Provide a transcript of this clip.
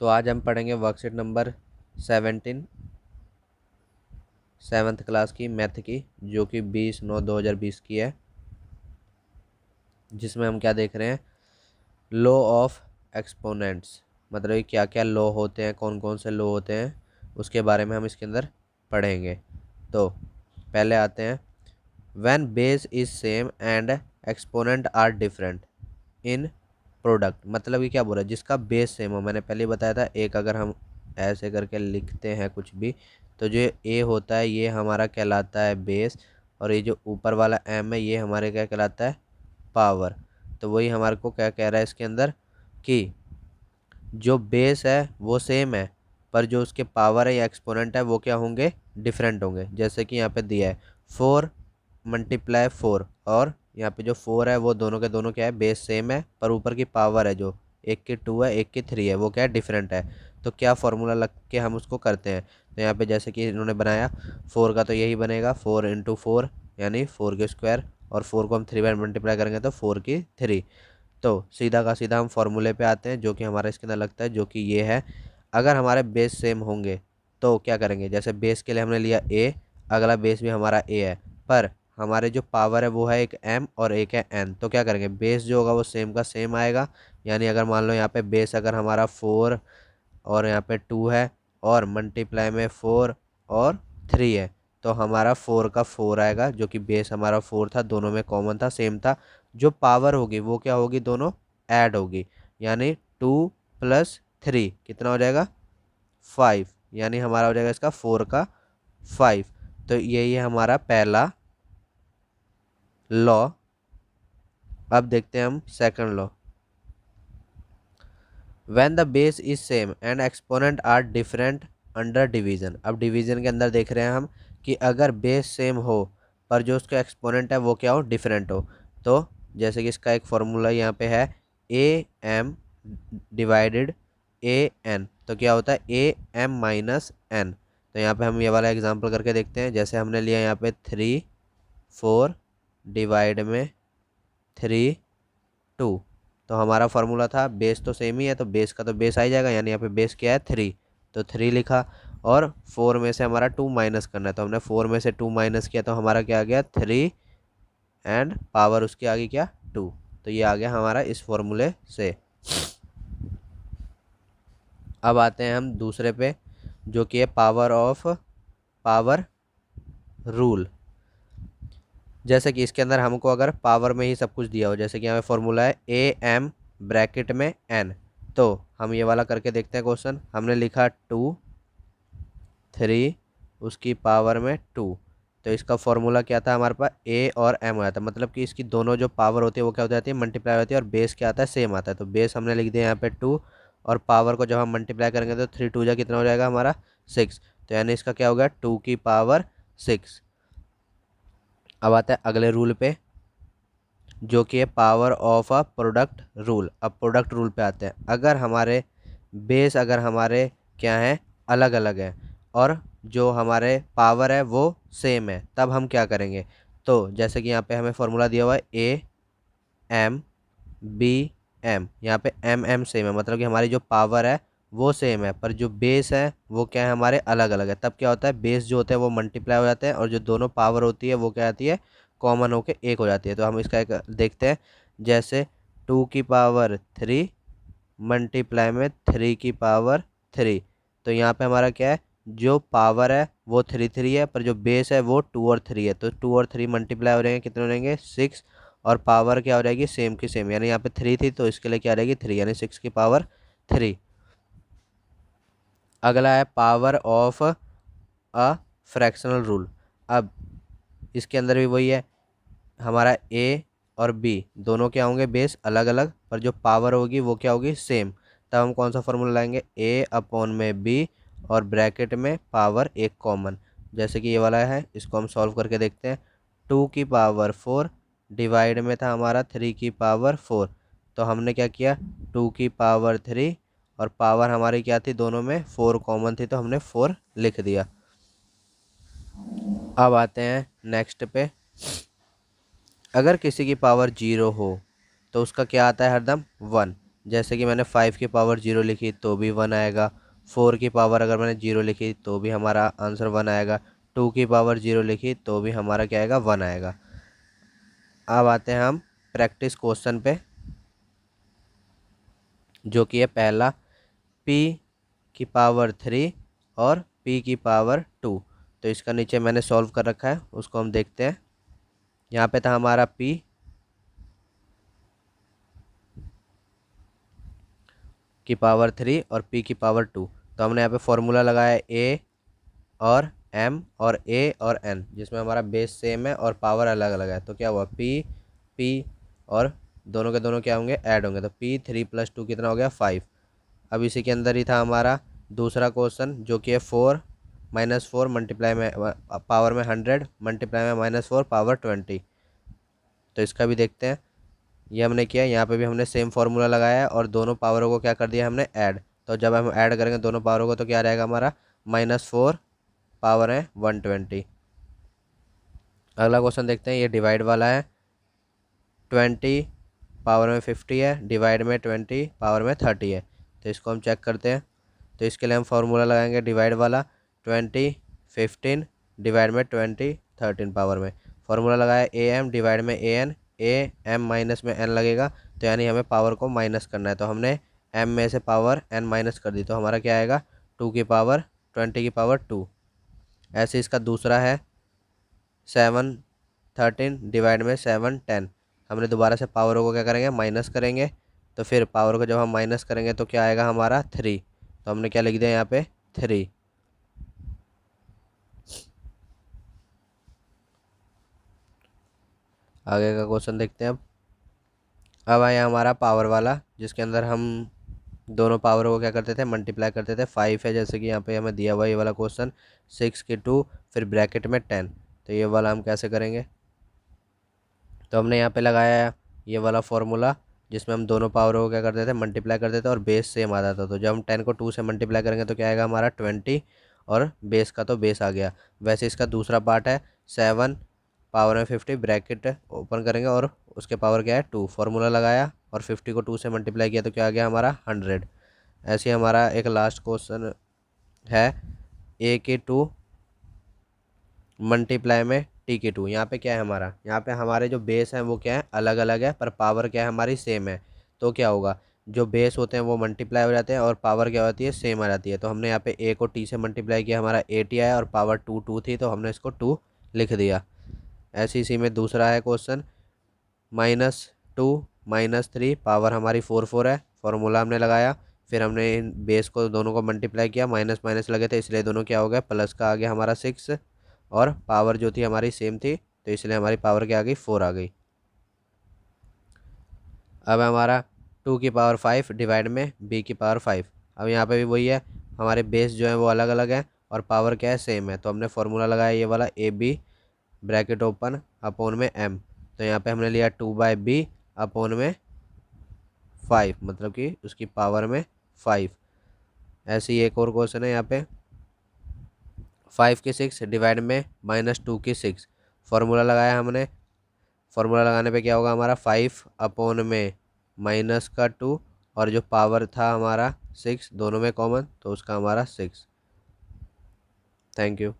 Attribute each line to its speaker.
Speaker 1: तो आज हम पढ़ेंगे वर्कशीट नंबर 17 7th क्लास की मैथ की, जो कि 20/9/2020 की है, जिसमें हम क्या देख रहे हैं, लॉ ऑफ एक्सपोनेंट्स। मतलब क्या क्या लॉ होते हैं, कौन कौन से लॉ होते हैं, उसके बारे में हम इसके अंदर पढ़ेंगे। तो पहले आते हैं, when base is same and exponent are different in product. मतलब कि क्या बोल रहा है, जिसका बेस सेम हो। मैंने पहले ही बताया था, एक अगर हम ऐसे करके लिखते हैं कुछ भी, तो जो ए होता है ये हमारा कहलाता है बेस, और ये जो ऊपर वाला एम है ये हमारे क्या कहलाता है, पावर। तो वही हमारे को क्या कह रहा है इसके अंदर, कि जो बेस है वो सेम है, पर जो उसके पावर है या एक्सपोनेंट है वो क्या होंगे, डिफरेंट होंगे। जैसे कि यहाँ पे दिया है 4 × 4, और यहाँ पे जो 4 है वो दोनों के दोनों क्या है, बेस सेम है, पर ऊपर की पावर है जो एक की 2 है एक की 3 है, वो क्या है, डिफरेंट है। तो क्या फॉर्मूला लग के हम उसको करते हैं। तो यहाँ पे जैसे कि इन्होंने बनाया 4 का, तो यही बनेगा 4 × 4 यानी 4 के स्क्वायर, और 4 को हम 3 बार मल्टीप्लाई करेंगे तो 4 की 3। तो सीधा का सीधा हम फॉर्मूले पे आते हैं, जो कि हमारा इसके अंदर लगता है, जो कि ये है। अगर हमारे बेस सेम होंगे तो क्या करेंगे, जैसे बेस के लिए हमने लिया ए, अगला बेस भी हमारा ए है, पर हमारे जो पावर है वो है एक m और एक है n। तो क्या करेंगे, बेस जो होगा वो सेम का सेम आएगा। यानी अगर मान लो यहाँ पे बेस अगर हमारा 4 और यहाँ पे 2 है, और मल्टीप्लाई में 4 और 3 है, तो हमारा 4 का 4 आएगा, जो कि बेस हमारा 4 था, दोनों में कॉमन था, सेम था। जो पावर होगी वो क्या होगी, दोनों ऐड होगी। यानी 2 + 3 कितना हो जाएगा, 5। यानी हमारा हो जाएगा इसका 4 का 5। तो यही है हमारा पहला लॉ। अब देखते हैं हम second law, when the base is same and exponent are different under division. अब डिवीजन के अंदर देख रहे हैं हम कि अगर बेस सेम हो पर जो उसका एक्सपोनेंट है वो क्या हो, डिफरेंट हो। तो जैसे कि इसका एक फॉर्मूला यहाँ पे है, a m divided a n. तो क्या होता है, ए एम माइनस एन। तो यहाँ पे हम ये वाला एग्जांपल करके देखते हैं। जैसे हमने लिया यहाँ पे 3 4 डिवाइड में 3 2। तो हमारा फार्मूला था, बेस तो सेम ही है तो बेस का तो बेस आ ही जाएगा, यानी यहाँ पे बेस क्या है, 3। तो 3 लिखा, और 4 में से हमारा 2 माइनस करना है, तो हमने 4 में से 2 माइनस किया, तो हमारा क्या आ गया, 3, एंड पावर उसकी आ गई क्या, 2। तो ये आ गया हमारा इस फॉर्मूले से। अब आते हैं हम दूसरे पे, जो कि है पावर रूल। जैसे कि इसके अंदर हमको अगर पावर में ही सब कुछ दिया हो, जैसे कि यहाँ पे फॉर्मूला है ए एम ब्रैकेट में एन। तो हम ये वाला करके देखते हैं क्वेश्चन। हमने लिखा 2 3 उसकी पावर में 2। तो इसका फॉर्मूला क्या था हमारे पास, ए और एम हो जाता है। मतलब कि इसकी दोनों जो पावर होती है वो क्या हो जाती है, मल्टीप्लाई होती है, और बेस क्या आता है, सेम आता है। तो बेस हमने लिख दिया यहाँ पे 2, और पावर को जब हम मल्टीप्लाई करेंगे तो 3 2 जा कितना हो जाएगा हमारा, 6। तो यानी इसका क्या होगा, 2 की पावर 6। अब आता है अगले रूल पे, जो कि है power of a product rule. अब प्रोडक्ट रूल पे आते हैं। अगर हमारे बेस अगर हमारे क्या हैं, अलग अलग है, और जो हमारे पावर है वो सेम है, तब हम क्या करेंगे। तो जैसे कि यहाँ पे हमें फॉर्मूला दिया हुआ है ए एम बी एम। यहाँ पे एम एम सेम है, मतलब कि हमारी जो पावर है वो सेम है, पर जो बेस है वो क्या है, हमारे अलग अलग है। तब क्या होता है, बेस जो होते हैं वो मल्टीप्लाई हो जाते हैं, और जो दोनों पावर होती है वो क्या आती है, कॉमन होके एक हो जाती है। तो हम इसका एक देखते हैं। जैसे 2 की पावर 3 मल्टीप्लाई में 3 की पावर 3। तो यहाँ पे हमारा क्या है, जो पावर है वो 3 3 है, पर जो बेस है वो 2 और 3 है। तो 2 और 3 मल्टीप्लाई हो रहेंगे, कितने हो रहेंगे, 6। और पावर क्या हो जाएगी, सेम की सेम। यानी यहाँ पे 3 थी तो इसके लिए क्या रहेगी, 3, यानी 6 की पावर 3। अगला है power of a fractional rule. अब इसके अंदर भी वही है, हमारा ए और बी दोनों क्या होंगे, बेस अलग अलग, पर जो पावर होगी वो क्या होगी, सेम। तब हम कौन सा फॉर्मूला लाएंगे, ए अपॉन में बी, और ब्रैकेट में पावर एक कॉमन। जैसे कि ये वाला है, इसको हम सॉल्व करके देखते हैं। 2 की पावर 4 डिवाइड में था हमारा 3 की पावर 4। तो हमने क्या किया, 2 की पावर 3, और पावर हमारी क्या थी, दोनों में 4 कॉमन थी, तो हमने 4 लिख दिया। अब आते हैं नेक्स्ट पे, अगर किसी की पावर 0 हो तो उसका क्या आता है, हरदम 1। जैसे कि मैंने 5 की पावर 0 लिखी तो भी 1 आएगा, 4 की पावर अगर मैंने 0 लिखी तो भी हमारा आंसर 1 आएगा, 2 की पावर 0 लिखी तो भी हमारा क्या आएगा, 1 आएगा। अब आते हैं हम प्रैक्टिस क्वेश्चन पे, जो कि है पहला, p की पावर 3 और p की पावर 2। तो इसका नीचे मैंने सॉल्व कर रखा है, उसको हम देखते हैं। यहाँ पे था हमारा p की पावर 3 और p की पावर 2। तो हमने यहाँ पे फॉर्मूला लगाया a और m और a और n, जिसमें हमारा बेस सेम है और पावर अलग अलग है। तो क्या हुआ, p और दोनों के दोनों क्या होंगे, ऐड होंगे। तो p 3 + 2 कितना हो गया, 5। अब इसी के अंदर ही था हमारा दूसरा क्वेश्चन, जो कि है 4 - 4 मल्टीप्लाई में पावर में 100 मल्टीप्लाई में -4 पावर 20। तो इसका भी देखते हैं। ये हमने किया, यहाँ पे भी हमने सेम फार्मूला लगाया है और दोनों पावरों को क्या कर दिया हमने, ऐड। तो जब हम ऐड करेंगे दोनों पावरों को तो क्या रहेगा हमारा, -4 पावर है 120। अगला क्वेश्चन देखते हैं, ये डिवाइड वाला है। 20 पावर में 50 है, डिवाइड में 20 पावर में 30 है। तो इसको हम चेक करते हैं। तो इसके लिए हम फार्मूला लगाएंगे डिवाइड वाला, 20 15 डिवाइड में 20 13 पावर में। फार्मूला लगाया am डिवाइड में an, a m माइनस में n लगेगा, तो यानी हमें पावर को माइनस करना है। तो हमने m में से पावर n माइनस कर दी, तो हमारा क्या आएगा, 2 की पावर 20 की पावर 2। ऐसे इसका दूसरा है 7 13 डिवाइड में 7 10। हमने दोबारा से पावरों को क्या करेंगे, माइनस करेंगे। तो फिर पावर को जब हम माइनस करेंगे तो क्या आएगा हमारा, 3। तो हमने क्या लिख दिया यहाँ पे, 3। आगे का क्वेश्चन देखते हैं अब आया हमारा पावर वाला, जिसके अंदर हम दोनों पावरों को क्या करते थे, मल्टीप्लाई करते थे। 5 है जैसे कि यहाँ पे हमें दिया हुआ ये वाला क्वेश्चन, 6 की 2 फिर ब्रैकेट में 10। तो ये वाला हम कैसे करेंगे, तो हमने यहाँ पे लगाया ये वाला फॉर्मूला, जिसमें हम दोनों पावरों को क्या करते थे, मल्टीप्लाई करते थे और बेस सेम आ जाता था। तो जब हम 10 को 2 से मल्टीप्लाई करेंगे तो क्या आएगा हमारा, 20 और बेस का तो बेस आ गया। वैसे इसका दूसरा पार्ट है 7 पावर में 50 ब्रैकेट ओपन करेंगे और उसके पावर क्या है, 2। फार्मूला लगाया और 50 को 2 से मल्टीप्लाई किया तो क्या आ गया हमारा, 100। ऐसे ही हमारा एक लास्ट क्वेश्चन है, a की 2 मल्टीप्लाई में टी की 2। यहाँ पे क्या है हमारा, यहाँ पे हमारे जो बेस हैं वो क्या है, अलग अलग है, पर पावर क्या है हमारी, सेम है। तो क्या होगा, जो बेस होते हैं वो मल्टीप्लाई हो जाते हैं और पावर क्या होती है, सेम आ जाती है। तो हमने यहाँ पे a को t से मल्टीप्लाई किया, हमारा 80 आया और पावर 2 थी, तो हमने इसको 2 लिख दिया। ऐसे इसी में दूसरा है क्वेश्चन, -2 -3 पावर हमारी 4 है। फॉर्मूला हमने लगाया, फिर हमने इन बेस को दोनों को मल्टीप्लाई किया, माइनस माइनस लगे थे इसलिए दोनों क्या हो गया, प्लस का आ गया हमारा 6। और पावर जो थी हमारी सेम थी, तो इसलिए हमारी पावर क्या आ गई, 4 आ गई। अब हमारा 2 की पावर 5 डिवाइड में b की पावर 5। अब यहाँ पे भी वही है, हमारे बेस जो है वो अलग अलग है और पावर क्या है, सेम है। तो हमने फार्मूला लगाया ये वाला, a b bracket open upon में m। तो यहाँ पे हमने लिया 2/b अपॉन में 5, मतलब कि उसकी पावर में 5। ऐसे ही एक और क्वेश्चन है यहाँ पे, 5 की 6 डिवाइड में -2 की 6। फार्मूला लगाया हमने, फार्मूला लगाने पे क्या होगा हमारा, 5 अपॉन में माइनस का 2 और जो पावर था हमारा 6 दोनों में कॉमन, तो उसका हमारा 6। Thank you.